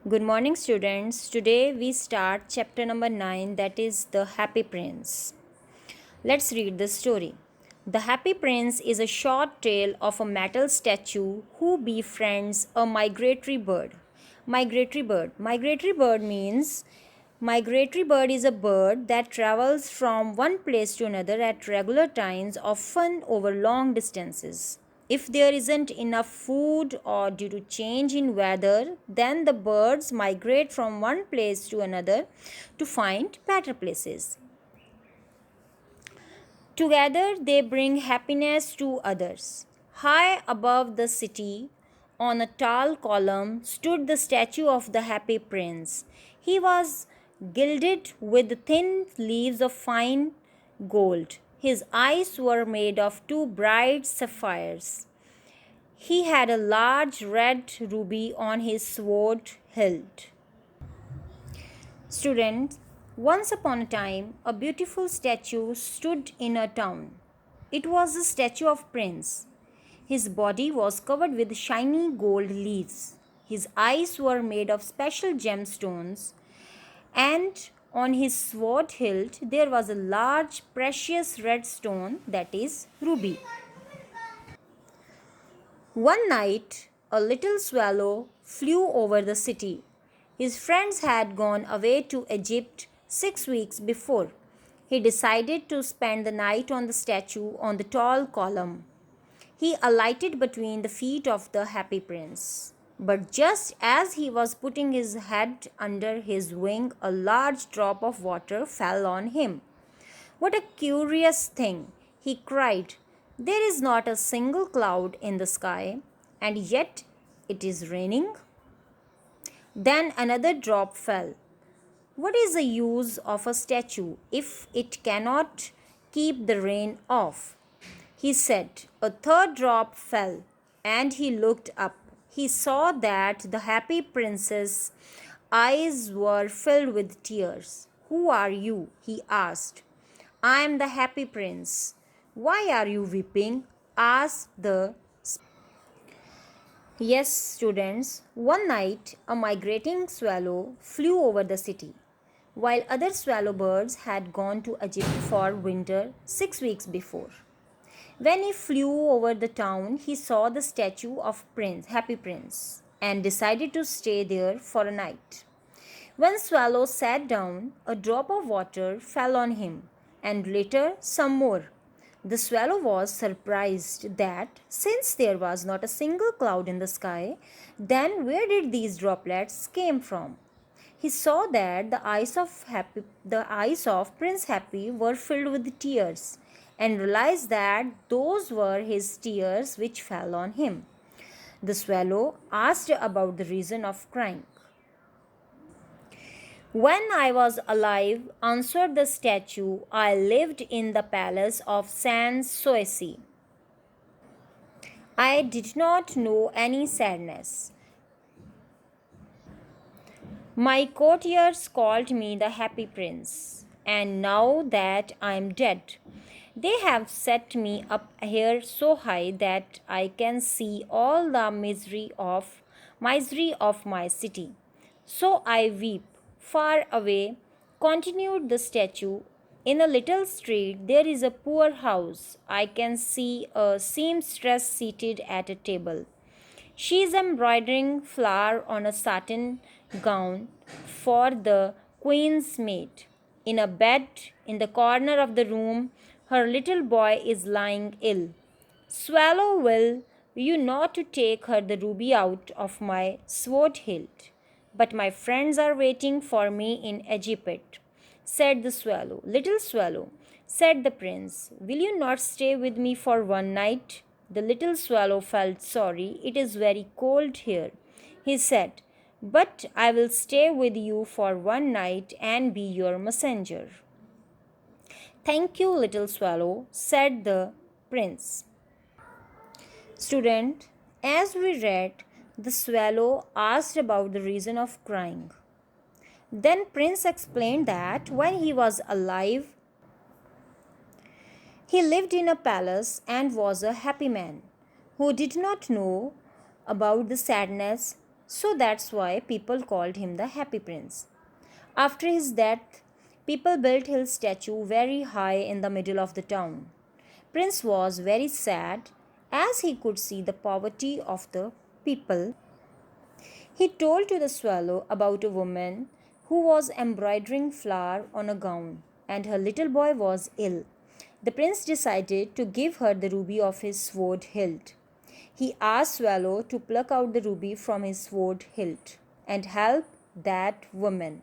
Good morning, students. Today we start chapter number 9, that is The Happy Prince. Let's read the story. The Happy Prince is a short tale of a metal statue who befriends a migratory bird. Migratory bird. Migratory bird is a bird that travels from one place to another at regular times, often over long distances. If there isn't enough food or due to change in weather, then the birds migrate from one place to another to find better places. Together, they bring happiness to others. High above the city, on a tall column, stood the statue of the happy prince. He was gilded with thin leaves of fine gold. His eyes were made of two bright sapphires. He had a large red ruby on his sword hilt. Students, once upon a time, a beautiful statue stood in a town. It was the statue of Prince. His body was covered with shiny gold leaves. His eyes were made of special gemstones, and on his sword hilt there was a large precious red stone, that is ruby. One night, a little swallow flew over the city. His friends had gone away to Egypt 6 weeks before. He decided to spend the night on the statue on the tall column. He alighted between the feet of the happy prince. But just as he was putting his head under his wing, a large drop of water fell on him. What a curious thing, he cried. There is not a single cloud in the sky, and yet it is raining. Then another drop fell. What is the use of a statue if it cannot keep the rain off? He said. A third drop fell, and he looked up. He saw that the happy prince's eyes were filled with tears. Who are you? He asked. I am the happy prince. Why are you weeping? Asked the. Yes, students, one night a migrating swallow flew over the city. While other swallow birds had gone to Egypt for winter 6 weeks before. When he flew over the town, he saw the statue of Happy Prince, and decided to stay there for a night. When Swallow sat down, a drop of water fell on him, and later some more. The swallow was surprised that, since there was not a single cloud in the sky, then where did these droplets came from? He saw that the eyes of Prince Happy were filled with tears, and realized that those were his tears which fell on him. The swallow asked about the reason of crying. When I was alive, answered the statue, I lived in the palace of Sans Souci. I did not know any sadness. My courtiers called me the happy prince, and now that I am dead, they have set me up here so high that I can see all the misery of my city. So I weep. Far away, continued the statue, in a little street there is a poor house. I can see a seamstress seated at a table. She is embroidering flower on a satin gown for the queen's maid. In a bed in the corner of the room, her little boy is lying ill. Swallow, will you not to take her the ruby out of my sword hilt? But my friends are waiting for me in Egypt, said the swallow. Little swallow, said the prince, will you not stay with me for one night? The little swallow felt sorry. It is very cold here, he said, but I will stay with you for one night and be your messenger. Thank you, little swallow, said the prince. Student, as we read, the swallow asked about the reason of crying. Then Prince explained that when he was alive, he lived in a palace and was a happy man who did not know about the sadness. So that's why people called him the Happy Prince. After his death, people built his statue very high in the middle of the town. Prince was very sad as he could see the poverty of the people. He told to the swallow about a woman who was embroidering flower on a gown and her little boy was ill. The prince decided to give her the ruby of his sword hilt. He asked Swallow to pluck out the ruby from his sword hilt and help that woman.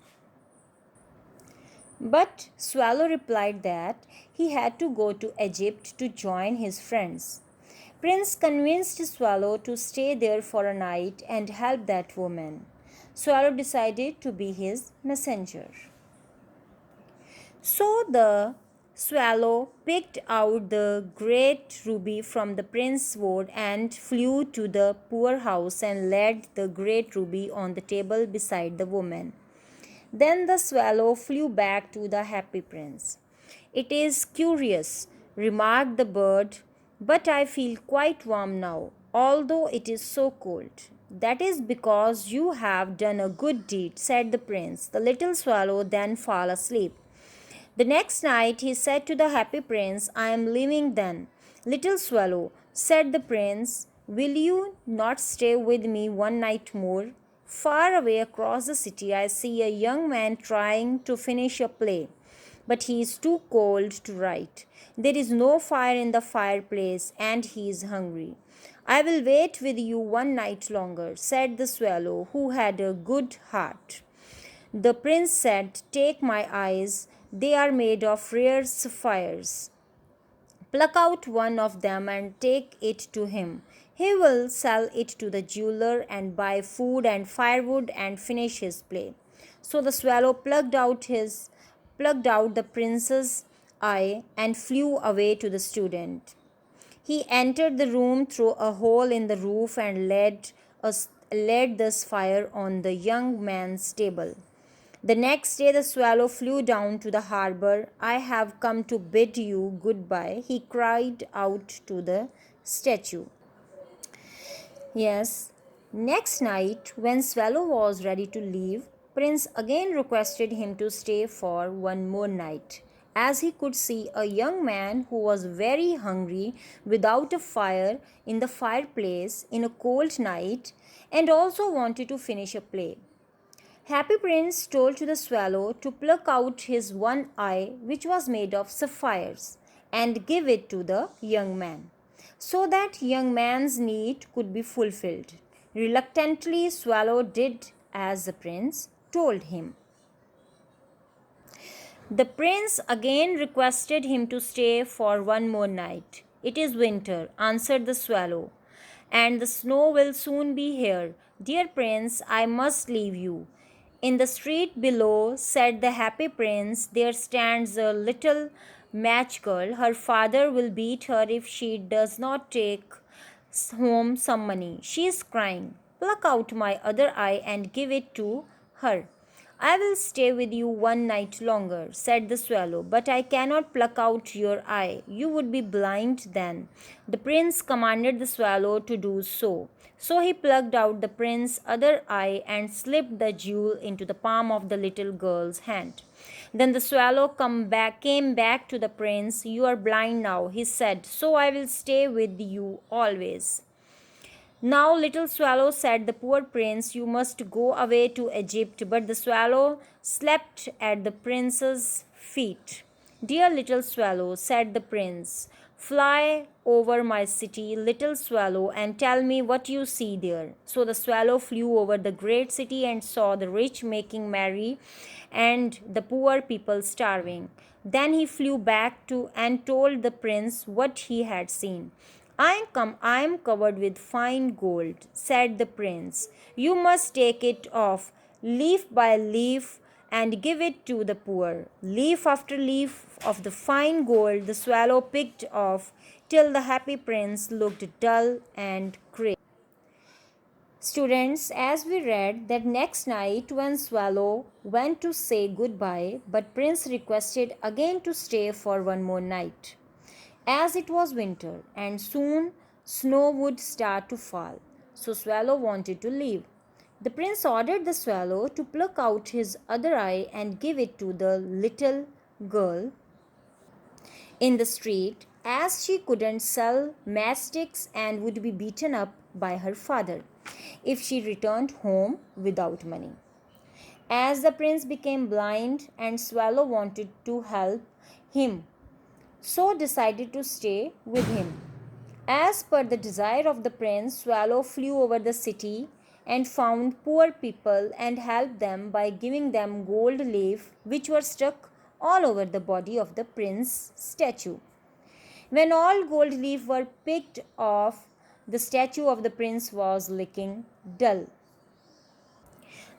But Swallow replied that he had to go to Egypt to join his friends. Prince convinced Swallow to stay there for a night and help that woman. Swallow decided to be his messenger. So the swallow picked out the great ruby from the prince's sword and flew to the poor house and laid the great ruby on the table beside the woman. Then the swallow flew back to the happy prince. It is curious, remarked the bird, but I feel quite warm now, although it is so cold. That is because you have done a good deed, said the prince. The little swallow then fell asleep. The next night he said to the happy prince, I am leaving then. Little swallow, said the prince, will you not stay with me one night more? Far away across the city, I see a young man trying to finish a play, but he is too cold to write. There is no fire in the fireplace, and he is hungry. I will wait with you one night longer, said the swallow, who had a good heart. The prince said, take my eyes, they are made of rare sapphires. Pluck out one of them and take it to him. He will sell it to the jeweler and buy food and firewood and finish his play. So the swallow plucked out the prince's eye and flew away to the student. He entered the room through a hole in the roof and laid the fire on the young man's table. The next day, the swallow flew down to the harbor. I have come to bid you goodbye, he cried out to the statue. Yes, next night, when Swallow was ready to leave, Prince again requested him to stay for one more night, as he could see a young man who was very hungry without a fire in the fireplace in a cold night and also wanted to finish a play. Happy Prince told to the swallow to pluck out his one eye, which was made of sapphires, and give it to the young man, so that young man's need could be fulfilled. Reluctantly, Swallow did as the prince told him. The prince again requested him to stay for one more night. It is winter, answered the swallow, and the snow will soon be here. Dear prince, I must leave you. In the street below, said the happy prince, there stands a little match girl. Her father will beat her if she does not take home some money. She is crying. Pluck out my other eye and give it to her. I will stay with you one night longer, said the swallow, but I cannot pluck out your eye. You would be blind then. The prince commanded the swallow to do so. So he plucked out the prince's other eye and slipped the jewel into the palm of the little girl's hand. Then the swallow came back to the prince. You are blind now, he said, so I will stay with you always. Now, little swallow, said the poor prince, you must go away to Egypt. But the swallow slept at the prince's feet. Dear little swallow, said the prince, fly over my city, little swallow, and tell me what you see there. So the swallow flew over the great city and saw the rich making merry and the poor people starving. Then he flew back to and told the prince what he had seen. I am covered with fine gold, said the prince. You must take it off, leaf by leaf, and give it to the poor. Leaf after leaf of the fine gold the swallow picked off, till the happy prince looked dull and gray. Students, as we read that next night when Swallow went to say goodbye, but Prince requested again to stay for one more night, as it was winter and soon snow would start to fall. So Swallow wanted to leave. The prince ordered the swallow to pluck out his other eye and give it to the little girl in the street, as she couldn't sell matchsticks and would be beaten up by her father if she returned home without money. As the prince became blind and Swallow wanted to help him, so decided to stay with him. As per the desire of the prince, Swallow flew over the city and found poor people and helped them by giving them gold leaf which were stuck all over the body of the prince statue. When all gold leaf were picked off, the statue of the prince was looking dull.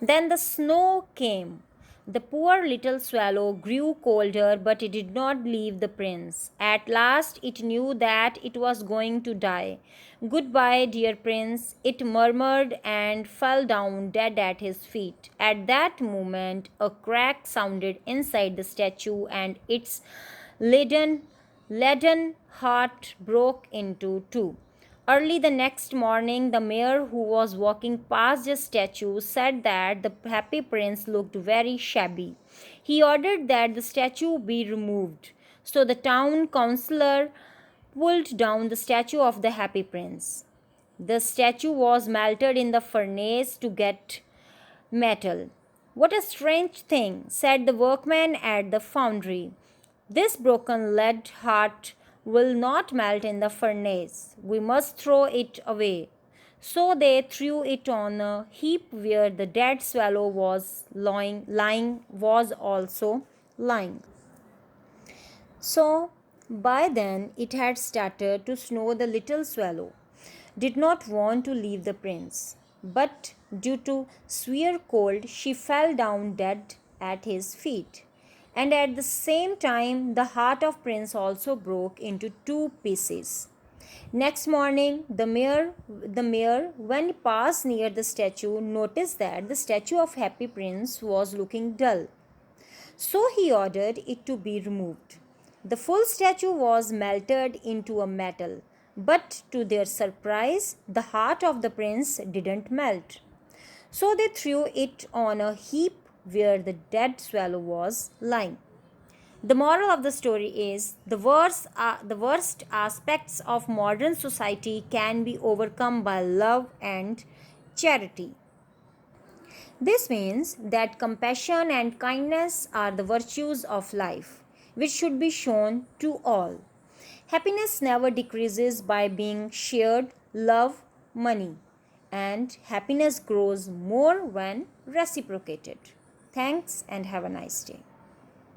Then the snow came. The poor little swallow grew colder, but it did not leave the prince. At last it knew that it was going to die. Goodbye, dear prince, it murmured and fell down dead at his feet. At that moment, a crack sounded inside the statue, and its leaden heart broke into two. Early the next morning, the mayor, who was walking past the statue, said that the happy prince looked very shabby. He ordered that the statue be removed. So the town councillor pulled down the statue of the happy prince. The statue was melted in the furnace to get metal. What a strange thing, said the workman at the foundry. This broken lead heart will not melt in the furnace. We must throw it away. So they threw it on a heap where the dead swallow was lying was also lying. So by then it had started to snow. The little swallow did not want to leave the prince, but due to severe cold she fell down dead at his feet. And at the same time the heart of prince also broke into two pieces. Next morning the mayor when he passed near the statue noticed that the statue of happy prince was looking dull. So he ordered it to be removed. The full statue was melted into a metal, but to their surprise, the heart of the prince didn't melt. So they threw it on a heap where the dead swallow was lying. The moral of the story is the worst aspects of modern society can be overcome by love and charity. This means that compassion and kindness are the virtues of life, which should be shown to all. Happiness never decreases by being shared, love, money, and happiness grows more when reciprocated. Thanks and have a nice day.